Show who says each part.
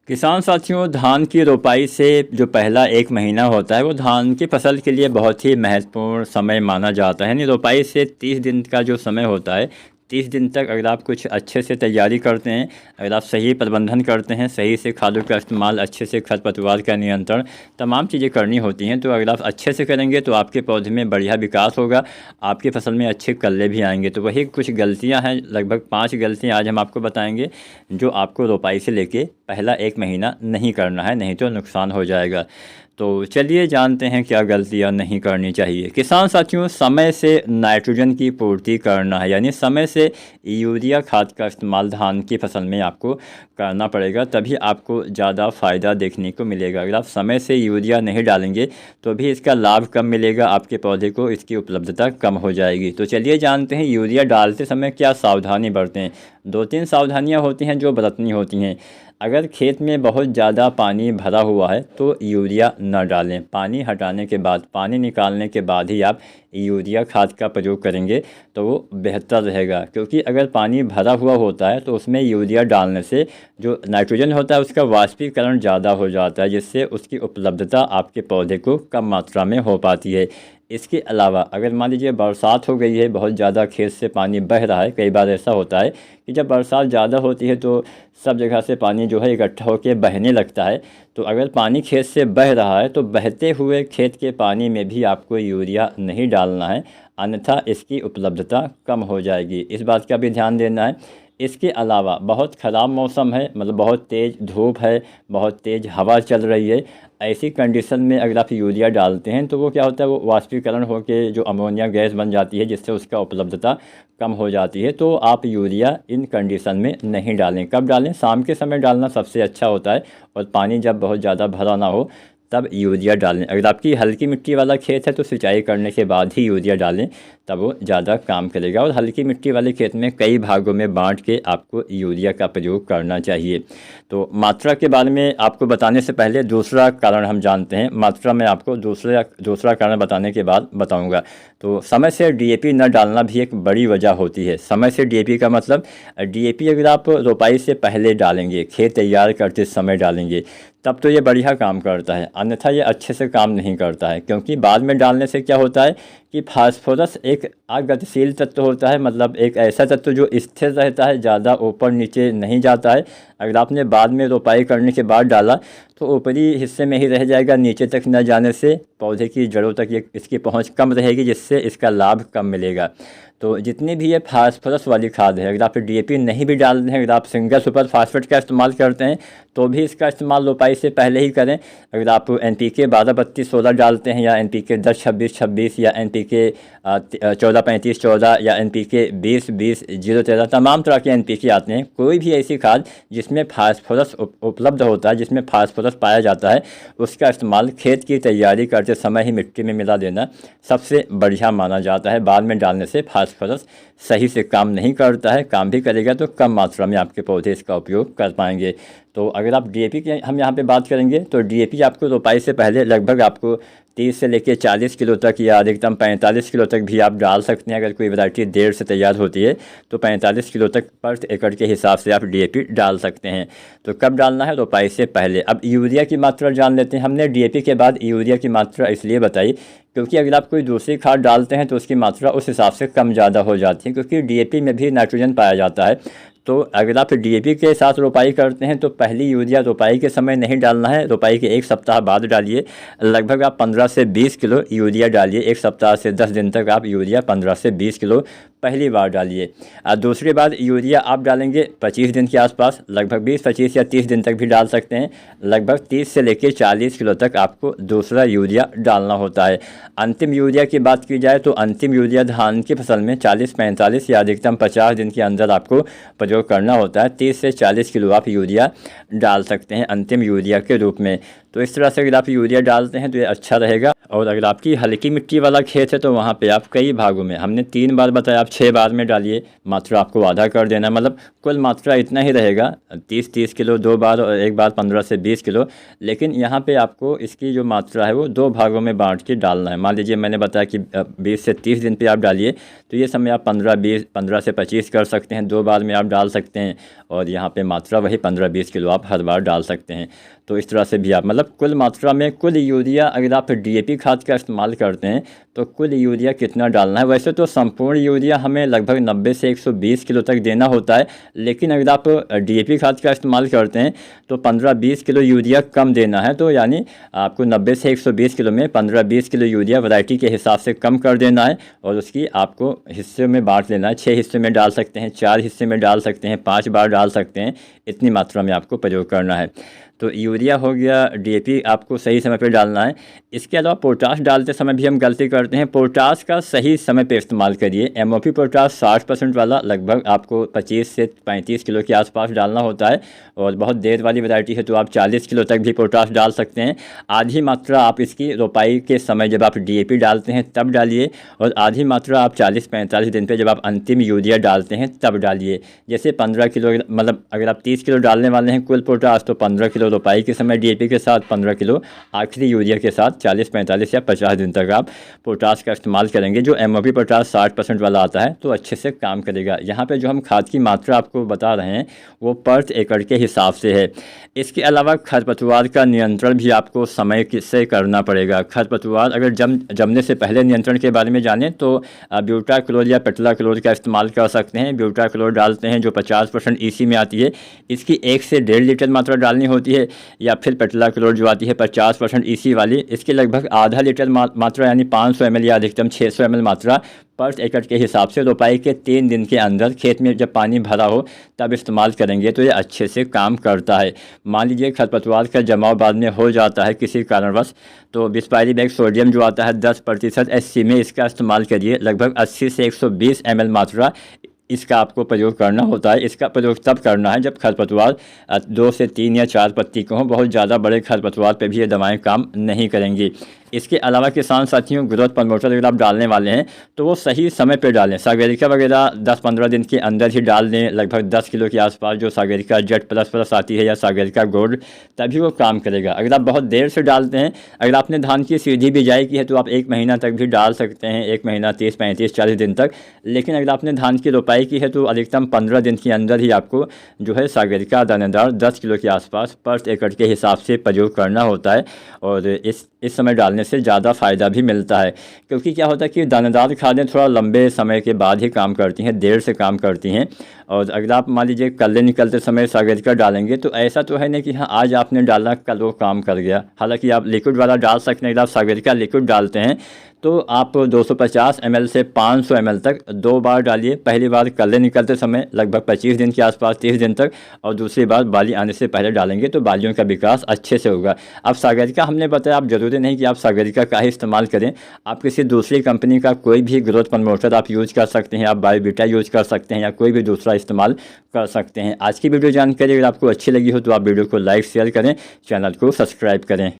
Speaker 1: किसान साथियों, धान की रोपाई से जो पहला 1 महीना होता है वो धान की फसल के लिए बहुत ही महत्वपूर्ण समय माना जाता है। यानी रोपाई से 30 दिन का जो समय होता है, 30 दिन तक अगर आप कुछ अच्छे से तैयारी करते हैं, अगर आप सही प्रबंधन करते हैं, सही से खादों का इस्तेमाल, अच्छे से खरपतवार का नियंत्रण, तमाम चीज़ें करनी होती हैं। तो अगर आप अच्छे से करेंगे तो आपके पौधे में बढ़िया विकास होगा, आपकी फसल में अच्छे कल्ले भी आएंगे। तो वही कुछ गलतियां हैं, लगभग 5 गलतियां आज हम आपको बताएंगे जो आपको रोपाई से लेके पहला 1 महीना नहीं करना है, नहीं तो नुकसान हो जाएगा। तो चलिए जानते हैं क्या गलतियां नहीं करनी चाहिए। किसान साथियों, समय से नाइट्रोजन की पूर्ति करना है, यानी समय से यूरिया खाद का इस्तेमाल धान की फसल में आपको करना पड़ेगा, तभी आपको ज़्यादा फ़ायदा देखने को मिलेगा। अगर आप समय से यूरिया नहीं डालेंगे तो भी इसका लाभ कम मिलेगा, आपके पौधे को इसकी उपलब्धता कम हो जाएगी। तो चलिए जानते हैं यूरिया डालते समय क्या सावधानी बरतें। 2-3 सावधानियाँ होती हैं जो बरतनी होती हैं। अगर खेत में बहुत ज़्यादा पानी भरा हुआ है तो यूरिया न डालें। पानी हटाने के बाद, पानी निकालने के बाद ही आप यूरिया खाद का प्रयोग करेंगे तो वो बेहतर रहेगा, क्योंकि अगर पानी भरा हुआ होता है तो उसमें यूरिया डालने से जो नाइट्रोजन होता है उसका वाष्पीकरण ज़्यादा हो जाता है, जिससे उसकी उपलब्धता आपके पौधे को कम मात्रा में हो पाती है। इसके अलावा अगर मान लीजिए बरसात हो गई है, बहुत ज़्यादा खेत से पानी बह रहा है, कई बार ऐसा होता है कि जब बरसात ज़्यादा होती है तो सब जगह से पानी जो है इकट्ठा होकर बहने लगता है। तो अगर पानी खेत से बह रहा है तो बहते हुए खेत के पानी में भी आपको यूरिया नहीं डालना है, अन्यथा इसकी उपलब्धता कम हो जाएगी। इस बात का भी ध्यान देना है। इसके अलावा बहुत ख़राब मौसम है, मतलब बहुत तेज़ धूप है, बहुत तेज़ हवा चल रही है, ऐसी कंडीशन में अगर आप यूरिया डालते हैं तो वो क्या होता है, वो वाष्पीकरण होकर जो अमोनिया गैस बन जाती है, जिससे उसका उपलब्धता कम हो जाती है। तो आप यूरिया इन कंडीशन में नहीं डालें। कब डालें? शाम के समय डालना सबसे अच्छा होता है, और पानी जब बहुत ज़्यादा भरा ना हो तब यूरिया डालें। अगर आपकी हल्की मिट्टी वाला खेत है तो सिंचाई करने के बाद ही यूरिया डालें, तब वो ज़्यादा काम करेगा। और हल्की मिट्टी वाले खेत में कई भागों में बांट के आपको यूरिया का प्रयोग करना चाहिए। तो मात्रा के बारे में आपको बताने से पहले दूसरा कारण हम जानते हैं। मात्रा में आपको दूसरा कारण बताने के बाद बताऊंगा। तो समय से डीएपी न डालना भी एक बड़ी वजह होती है। समय से डीएपी का मतलब, डीएपी अगर आप रोपाई से पहले डालेंगे, खेत तैयार करते समय डालेंगे, तब तो ये बढ़िया काम करता है, अन्यथा ये अच्छे से काम नहीं करता है। क्योंकि बाद में डालने से क्या होता है कि फास्फोरस एक अगतिशील तत्व होता है, मतलब एक ऐसा तत्व जो स्थिर रहता है, ज़्यादा ऊपर नीचे नहीं जाता है। अगर आपने बाद में रोपाई करने के बाद डाला तो ऊपरी हिस्से में ही रह जाएगा, नीचे तक न जाने से पौधे की जड़ों तक ये इसकी पहुंच कम रहेगी, जिससे इसका लाभ कम मिलेगा। तो जितनी भी ये फास्फोरस वाली खाद है, अगर आप डीएपी नहीं भी डाल रहे हैं, अगर आप सिंगल सुपर फास्फेट का इस्तेमाल करते हैं तो भी इसका इस्तेमाल रोपाई से पहले ही करें। अगर आप एनपीके 12-32-16 डालते हैं, या एनपीके 10-26-26, या एनपीके 14-35-14, या एनपीके 20-20-0-13, तमाम तरह के एनपीके आते हैं। कोई भी ऐसी खाद जिसमें फास्फोरस उपलब्ध होता है, जिसमें फास्फोरस पाया जाता है, उसका इस्तेमाल खेत की तैयारी करते समय ही मिट्टी में मिला देना सबसे बढ़िया माना जाता है। बाद में डालने से फास्फोरस सही से काम नहीं करता है, काम भी करेगा तो कम मात्रा में आपके पौधे इसका उपयोग कर पाएंगे। तो अगर आप डीएपी की हम यहाँ पे बात करेंगे तो डीएपी आपको रोपाई से पहले लगभग आपको 30 से लेकर 40 किलो तक, या अधिकतम 45 किलो तक भी आप डाल सकते हैं। अगर कोई वैरायटी देर से तैयार होती है तो 45 किलो तक पर एकड़ के हिसाब से आप डीएपी डाल सकते हैं। तो कब डालना है? रोपाई से पहले। अब यूरिया की मात्रा जान लेते हैं। हमने डीएपी के बाद यूरिया की मात्रा इसलिए बताई क्योंकि अगर आप कोई दूसरी खाद डालते हैं तो उसकी मात्रा उस हिसाब से कम ज़्यादा हो जाती है, क्योंकि डीएपी में भी नाइट्रोजन पाया जाता है। तो अगर आप डीएपी के साथ रोपाई करते हैं तो पहली यूरिया रोपाई के समय नहीं डालना है, रोपाई के 1 सप्ताह बाद डालिए। लगभग आप 15 से 20 किलो यूरिया डालिए। 1 सप्ताह से 10 दिन तक आप यूरिया 15 से 20 किलो पहली बार डालिए। और दूसरी बार यूरिया आप डालेंगे 25 दिन के आसपास, लगभग 20, 25 या 30 दिन तक भी डाल सकते हैं। लगभग 30 से लेकर 40 किलो तक आपको दूसरा यूरिया डालना होता है। अंतिम यूरिया की बात की जाए तो अंतिम यूरिया धान की फसल में 40-45 या अधिकतम 50 दिन के अंदर आपको प्रयोग करना होता है। 30 से 40 किलो आप यूरिया डाल सकते हैं अंतिम यूरिया के रूप में। तो इस तरह से अगर आप यूरिया डालते हैं तो ये अच्छा रहेगा। और अगर आपकी हल्की मिट्टी वाला खेत है तो वहाँ पे आप कई भागों में, हमने 3 बार बताया, आप 6 बार में डालिए, मात्रा आपको आधा कर देना, मतलब कुल मात्रा इतना ही रहेगा 30 किलो 2 बार और एक बार 15 से 20 किलो। लेकिन यहाँ पे आपको इसकी जो मात्रा है वो 2 भागों में बांट के डालना है। मान लीजिए मैंने बताया कि 20 से 30 दिन पे आप डालिए, तो ये समय आप 15 से 25 कर सकते हैं, 2 बार में आप डाल सकते हैं। और यहाँ पे मात्रा वही 15-20 किलो आप हर बार डाल सकते हैं। तो इस तरह से भी आप मतलब कुल मात्रा में कुल यूरिया, अगर आप DAP खाद का इस्तेमाल करते हैं तो कुल यूरिया कितना डालना है। वैसे तो संपूर्ण यूरिया हमें लगभग 90 से 120 किलो तक देना होता है, लेकिन अगर आप DAP खाद का इस्तेमाल करते हैं तो 15-20 किलो यूरिया कम देना है। तो यानी आपको 90 से 120 किलो में 15-20 किलो यूरिया वैरायटी के हिसाब से कम कर देना है और उसकी आपको हिस्से में बांट लेना है। 6 हिस्से में डाल सकते हैं, 4 हिस्से में डाल सकते हैं, 5 बार डाल सकते हैं, इतनी मात्रा में आपको प्रयोग करना है। तो यूरिया हो गया, DAP आपको सही समय पे डालना है। इसके अलावा पोटाश डालते समय भी हम गलती करते हैं। पोटाश का सही समय पे इस्तेमाल करिए। MOP पोटाश 60% वाला लगभग आपको 25 से 35 किलो के आसपास डालना होता है, और बहुत देर वाली वैरायटी है तो आप 40 किलो तक भी पोटाश डाल सकते हैं। आधी मात्रा आप इसकी रोपाई के समय जब आप DAP डालते हैं तब डालिए, और आधी मात्रा आप 40-45 दिन पे जब आप अंतिम यूरिया डालते हैं तब डालिए। जैसे 15 किलो, मतलब अगर आप 30 किलो डालने वाले हैं कुल पोटाश, तो 15 किलो रोपाई के समय DAP के साथ, 15 किलो आखिरी यूरिया के साथ 40-45 या 50 दिन तक आप पोटाश का इस्तेमाल करेंगे। जो MOP पोटाश 60% वाला आता है तो अच्छे से काम करेगा। यहाँ पे जो हम खाद की मात्रा आपको बता रहे हैं वो पर एकड़ के हिसाब से है। इसके अलावा खरपतवार का नियंत्रण भी आपको समय से करना पड़ेगा। खरपतवार अगर जमने से पहले नियंत्रण के बारे में जानें तो ब्यूटाक्लोर या पेट्लाक्लोर का इस्तेमाल कर सकते हैं। ब्यूटाक्लोर डालते हैं जो 50% EC में आती है, इसकी 1 से 1.5 लीटर मात्रा डालनी होती है। या फिर पेट्लाक्लोर जो आती है 50% EC वाली, इसके लगभग आधा लीटर मात्रा यानी 500 ml या अधिकतम 600 ml मात्रा पर एकड़ के हिसाब से रोपाई के 3 दिन के अंदर खेत में जब पानी भरा हो तब इस्तेमाल करेंगे तो ये अच्छे से काम करता है। मान लीजिए खरपतवार का जमाव बाद में हो जाता है किसी कारणवश, तो बिस्पायरीमैक्स सोडियम जो आता है 10% SC में इसका इस्तेमाल करिए। लगभग 80 से 120 ml मात्रा इसका आपको प्रयोग करना होता है। इसका प्रयोग तब करना है जब खरपतवार 2 से 3 या 4 पत्ती को हो। बहुत ज़्यादा बड़े खरपतवार पे भी ये दवाएं काम नहीं करेंगी। इसके अलावा किसान साथियों, ग्रोथ प्रमोटर अगर आप डालने वाले हैं तो वो सही समय पे डालें। सागरिका वगैरह 10-15 दिन के अंदर ही डाल दें, लगभग 10 किलो के आसपास जो सागरिका जेट प्लस आती है या सागरिका गोल्ड, तभी वो काम करेगा। अगर आप बहुत देर से डालते हैं, अगर आपने धान की सीधी बिजाई की है तो आप 1 महीना तक भी डाल सकते हैं, 1 महीना 30, 35, 40 दिन तक। लेकिन अगर आपने धान की रोपाई की है तो अधिकतम 15 दिन के अंदर ही आपको जो है सागरिका दानेदार 10 किलो के आसपास पर एकड़ के हिसाब से प्रयोग करना होता है। और इस समय डालने से ज़्यादा फ़ायदा भी मिलता है, क्योंकि क्या होता है कि दानेदार खादें थोड़ा लंबे समय के बाद ही काम करती हैं, देर से काम करती हैं। और अगर आप मान लीजिए कल निकलते समय सागरिका डालेंगे तो ऐसा तो है नहीं कि हाँ आज आपने डाला कल वो काम कर गया। हालांकि आप लिक्विड वाला डाल सकते हैं। अगर आप सागरिका लिक्विड डालते हैं तो आप 250 ml से 500 ml तक 2 बार डालिए। पहली बार कल्ले निकलते समय लगभग 25 दिन के आसपास, 30 दिन तक, और दूसरी बार बाली आने से पहले डालेंगे तो बालियों का विकास अच्छे से होगा। अब सागरिका हमने बताया, आप ज़रूरी नहीं कि आप सागरिका का ही इस्तेमाल करें, आप किसी दूसरी कंपनी का कोई भी ग्रोथ प्रमोटर आप यूज़ कर सकते हैं, आप बायोविटा यूज़ कर सकते हैं या कोई भी दूसरा इस्तेमाल कर सकते हैं। आज की वीडियो जानकारी अगर आपको अच्छी लगी हो तो आप वीडियो को लाइक शेयर करें, चैनल को सब्सक्राइब करें।